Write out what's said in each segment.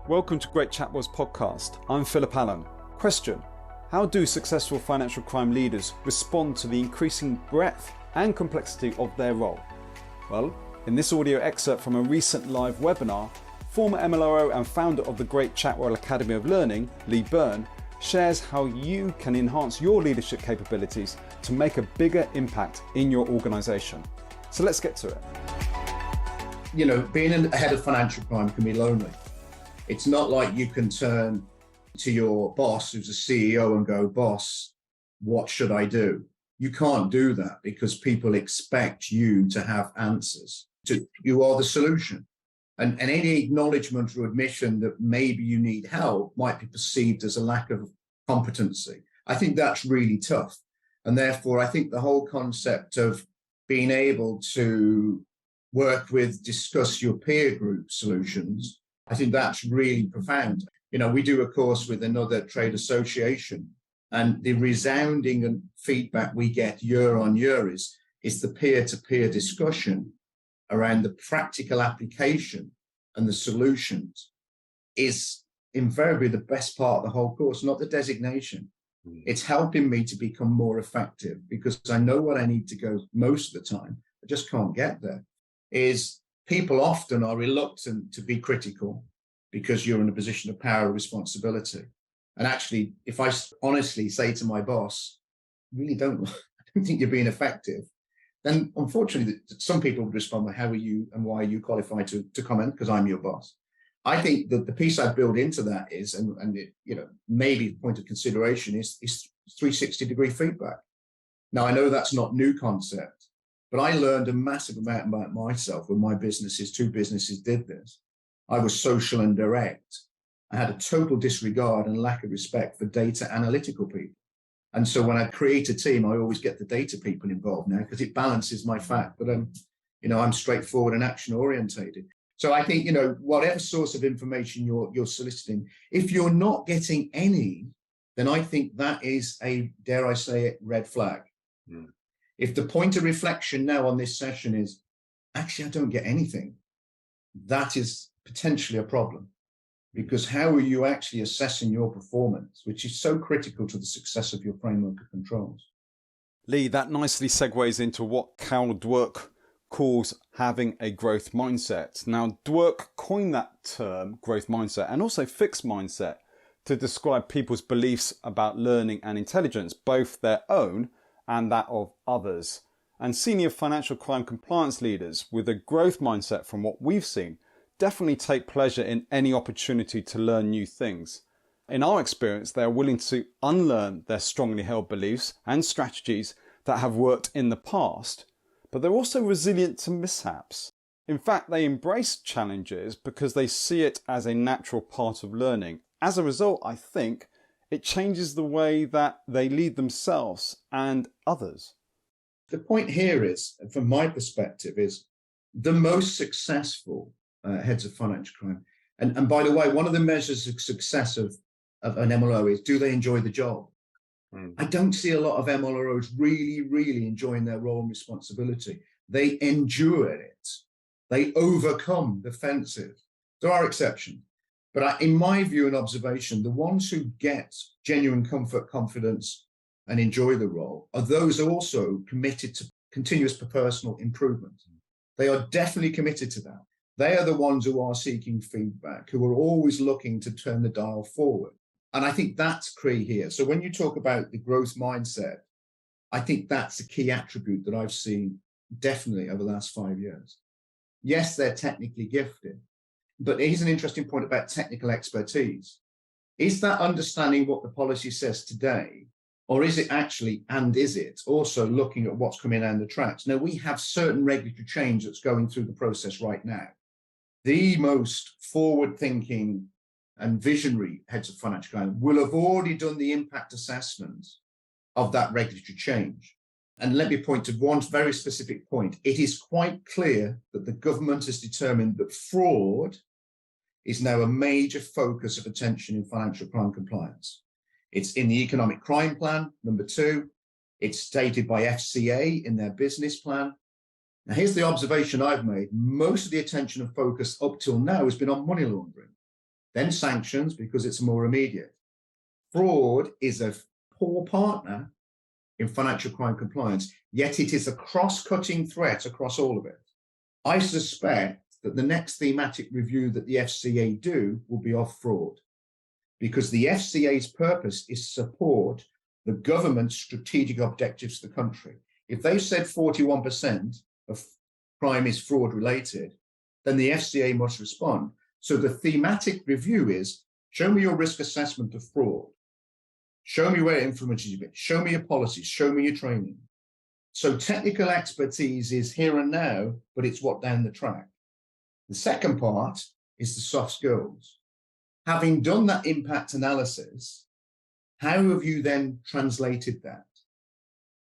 Welcome to Great Chatwell's podcast. I'm Philip Allen. Question: how do successful financial crime leaders respond to the increasing breadth and complexity of their role? Well, in this audio excerpt from a recent live webinar, former MLRO and founder of the Great Chatwell Academy of Learning, Lee Byrne, shares how you can enhance your leadership capabilities to make a bigger impact in your organisation. So let's get to it. You know, being a head of financial crime can be lonely. It's not like you can turn to your boss, who's a CEO, and go, "Boss, what should I do?" You can't do that because people expect you to have answers. You are the solution. And any acknowledgement or admission that maybe you need help might be perceived as a lack of competency. I think that's really tough. And therefore, I think the whole concept of being able to work with, discuss your peer group solutions, I think that's really profound. You know, we do a course with another trade association, and the resounding feedback we get year on year is the peer-to-peer discussion around the practical application and the solutions is invariably the best part of the whole course, not the designation. It's helping me to become more effective because I know what I need to go most of the time. I just can't get there. Is people often are reluctant to be critical because you're in a position of power and responsibility. And actually, if I honestly say to my boss, I don't think you're being effective, then unfortunately, some people would respond with, how are you and why are you qualified to comment? Because I'm your boss. I think that the piece I build into that is, and it, you know, maybe the point of consideration is 360-degree feedback. Now, I know that's not new concept, but I learned a massive amount about myself when my two businesses did this. I was social and direct. I had a total disregard and lack of respect for data analytical people. And so when I create a team, I always get the data people involved now because it balances my fact that I'm straightforward and action orientated. So I think, whatever source of information you're soliciting, if you're not getting any, then I think that is a, dare I say it, red flag. Mm. If the point of reflection now on this session is, actually, I don't get anything, that is potentially a problem. Because how are you actually assessing your performance, which is so critical to the success of your framework of controls? Lee, that nicely segues into what Carol Dweck calls having a growth mindset. Now, Dweck coined that term, growth mindset, and also fixed mindset, to describe people's beliefs about learning and intelligence, both their own and that of others. And senior financial crime compliance leaders with a growth mindset, from what we've seen, definitely take pleasure in any opportunity to learn new things. In our experience, they are willing to unlearn their strongly held beliefs and strategies that have worked in the past, but they're also resilient to mishaps. In fact, they embrace challenges because they see it as a natural part of learning. As a result, I think it changes the way that they lead themselves and others. The point here is, from my perspective, is the most successful heads of financial crime. And by the way, one of the measures of success of an MLO is, do they enjoy the job? I don't see a lot of MLROs really enjoying their role and responsibility. They endure it. They overcome the fences. There are exceptions. But in my view and observation, the ones who get genuine comfort, confidence, and enjoy the role are those who are also committed to continuous personal improvement. They are definitely committed to that. They are the ones who are seeking feedback, who are always looking to turn the dial forward. And I think that's key here. So when you talk about the growth mindset, I think that's a key attribute that I've seen definitely over the last 5 years. Yes, they're technically gifted, but here's an interesting point about technical expertise. Is that understanding what the policy says today, or is it actually, and is it also looking at what's coming down the tracks? Now, we have certain regulatory change that's going through the process right now. The most forward-thinking and visionary heads of financial crime will have already done the impact assessment of that regulatory change. And let me point to one very specific point. It is quite clear that the government has determined that fraud is now a major focus of attention in financial crime compliance. It's in the economic crime plan, number 2. It's stated by FCA in their business plan. Now, here's the observation I've made. Most of the attention and focus up till now has been on money laundering. then sanctions because it's more immediate. Fraud is a poor partner in financial crime compliance, yet it is a cross-cutting threat across all of it. I suspect that the next thematic review that the FCA do will be of fraud, because the FCA's purpose is to support the government's strategic objectives for the country. If they said 41% of crime is fraud related, then the FCA must respond. So the thematic review is, show me your risk assessment of fraud. Show me where it influences you. Show me your policies. Show me your training. So technical expertise is here and now, but it's what down the track. The second part is the soft skills. Having done that impact analysis, how have you then translated that?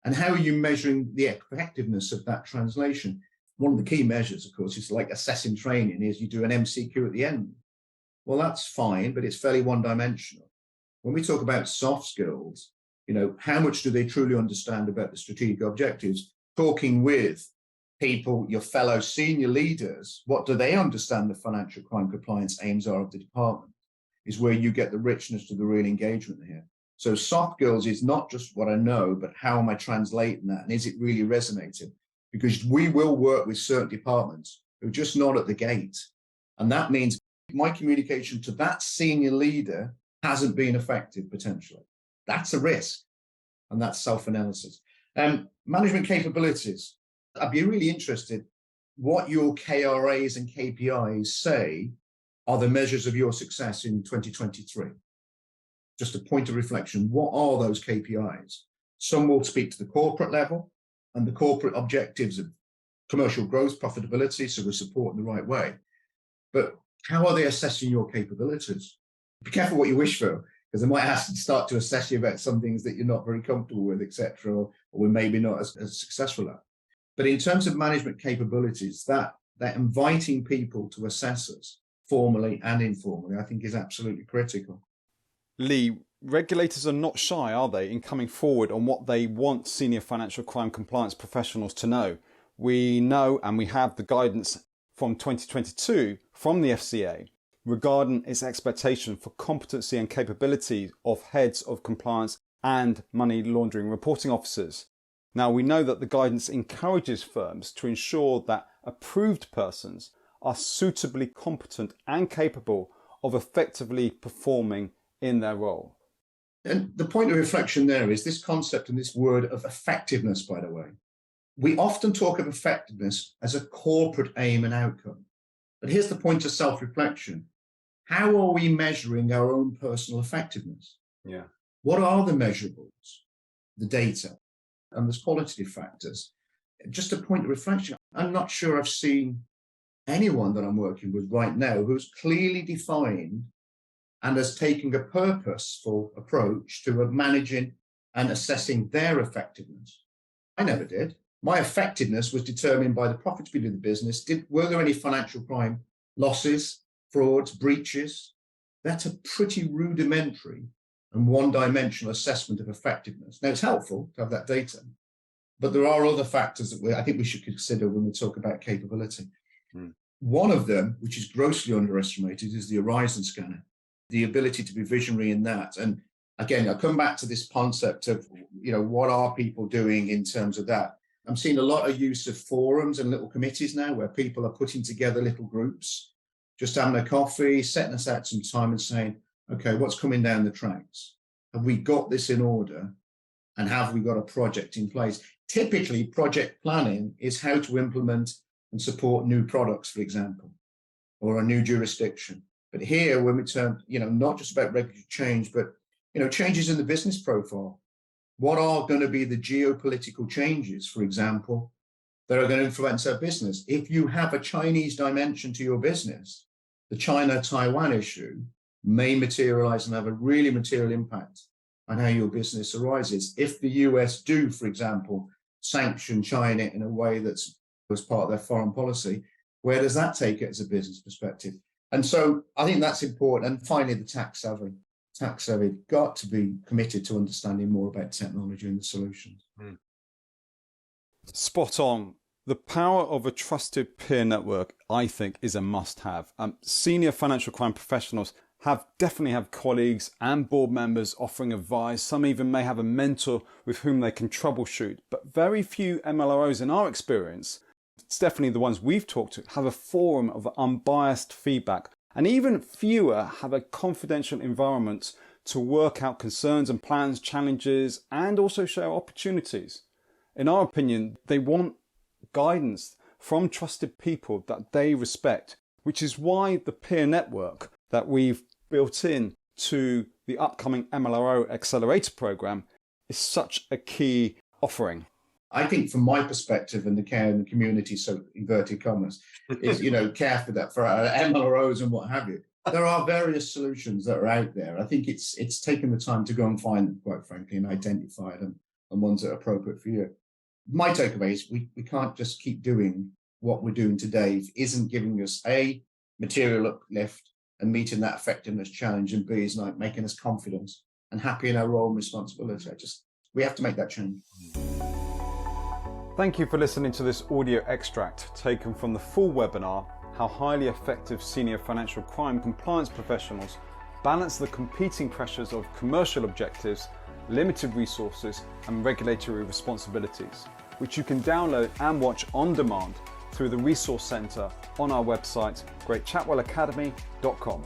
And how are you measuring the effectiveness of that translation? One of the key measures, of course, is like assessing training, is you do an MCQ at the end. Well, that's fine, but it's fairly one-dimensional. When we talk about soft skills, how much do they truly understand about the strategic objectives? Talking with people, your fellow senior leaders, what do they understand the financial crime compliance aims are of the department, is where you get the richness to the real engagement here. So soft skills is not just what I know, but how am I translating that? And is it really resonating? Because we will work with certain departments who are just not at the gate. And that means my communication to that senior leader hasn't been effective potentially. That's a risk. And that's self-analysis. Management capabilities. I'd be really interested what your KRAs and KPIs say are the measures of your success in 2023. Just a point of reflection. What are those KPIs? Some will speak to the corporate level and the corporate objectives of commercial growth, profitability, so we're supporting the right way. But how are they assessing your capabilities? Be careful what you wish for, because they might have to start to assess you about some things that you're not very comfortable with, etc., or we're maybe not as successful at. But in terms of management capabilities, that inviting people to assess us formally and informally, I think is absolutely critical. Lee, regulators are not shy, are they, in coming forward on what they want senior financial crime compliance professionals to know? We know, and we have the guidance from 2022 from the FCA regarding its expectation for competency and capability of heads of compliance and money laundering reporting officers. Now, we know that the guidance encourages firms to ensure that approved persons are suitably competent and capable of effectively performing in their role. And the point of reflection there is this concept and this word of effectiveness, by the way. We often talk of effectiveness as a corporate aim and outcome. But here's the point of self-reflection. How are we measuring our own personal effectiveness? Yeah. What are the measurables? The data. And there's qualitative factors. Just a point of reflection. I'm not sure I've seen anyone that I'm working with right now who's clearly defined and has taken a purposeful approach to managing and assessing their effectiveness. I never did. My effectiveness was determined by the profitability of the business. Were there any financial crime losses, frauds, breaches? That's a pretty rudimentary and one-dimensional assessment of effectiveness. Now, it's helpful to have that data, but there are other factors that I think we should consider when we talk about capability. One of them, which is grossly underestimated, is the Horizon Scanner, the ability to be visionary in that. And again, I come back to this concept of, what are people doing in terms of that? I'm seeing a lot of use of forums and little committees now where people are putting together little groups, just having a coffee, setting aside some time and saying, okay, what's coming down the tracks? Have we got this in order? And have we got a project in place? Typically, project planning is how to implement and support new products, for example, or a new jurisdiction. But here, when we turn, not just about regulatory change, but, changes in the business profile. What are going to be the geopolitical changes, for example, that are going to influence our business? If you have a Chinese dimension to your business, the China-Taiwan issue may materialize and have a really material impact on how your business arises. If the US do, for example, sanction China in a way that's as part of their foreign policy, where does that take it as a business perspective? And so I think that's important. And finally, the tax savvy got to be committed to understanding more about technology and the solutions. Spot on. The power of a trusted peer network, I think, is a must-have. Senior financial crime professionals definitely have colleagues and board members offering advice. Some even may have a mentor with whom they can troubleshoot. But very few MLROs in our experience, it's definitely the ones we've talked to, have a forum of unbiased feedback. And even fewer have a confidential environment to work out concerns and plans, challenges, and also share opportunities. In our opinion, they want guidance from trusted people that they respect, which is why the peer network that we've built in to the upcoming MLRO Accelerator Program is such a key offering. I think from my perspective and the care in the community, so inverted commas, is, care for that, for our MLROs and what have you. There are various solutions that are out there. I think it's taken the time to go and find them, quite frankly, and identify them and ones that are appropriate for you. My takeaway is we can't just keep doing what we're doing today if it isn't giving us A, material uplift and meeting that effectiveness challenge, and B is like making us confident and happy in our role and responsibility. We have to make that change. Thank you for listening to this audio extract taken from the full webinar, How Highly Effective Senior Financial Crime Compliance Professionals Balance the Competing Pressures of Commercial Objectives, Limited Resources and Regulatory Responsibilities, which you can download and watch on demand through the Resource Centre on our website, greatchatwellacademy.com.